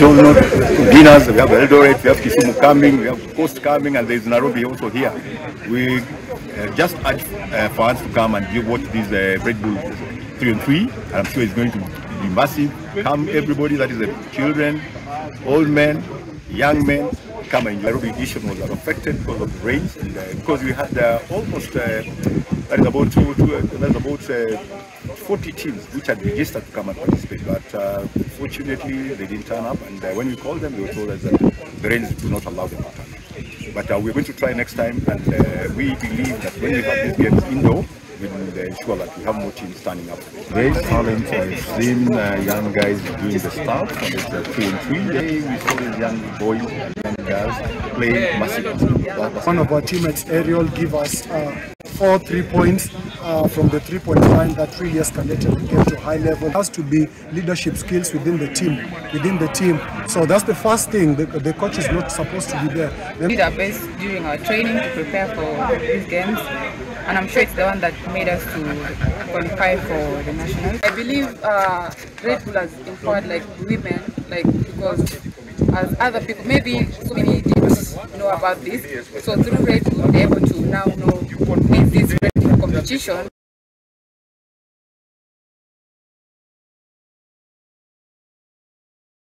Winners, we have Eldoret, we have Kisumu coming, we have Coast coming, and there's Nairobi also here. We just urge fans to come and watch this Red Bull 3 on 3, and I'm sure it's going to be massive. Come everybody, that is the children, old men, young men, come and Nairobi edition was affected because of the rains, and because we had almost that is about 40 teams which had registered to come and participate, but fortunately they didn't turn up, and when we called them they were told us that the rains do not allow them to turn up. But we're going to try next time, and we believe that when we have these games indoor, we will ensure that we have more teams standing up. Great talent. I've seen young guys doing the stuff, and it's 2 and 3. Today we saw these young boys and young girls playing massive. One of our teammates, Ariel, give us 4 3 points from the 3-point line that really escalated the game to high level. It has to be leadership skills within the team. So that's the first thing. The coach is not supposed to be there. We did our best during our training to prepare for these games, and I'm sure it's the one that made us to qualify for the nationals. I believe Red Bull has empowered women, because as other people, maybe so many didn't know about this. So through Red Bull, they're able to now know this Red Bull competition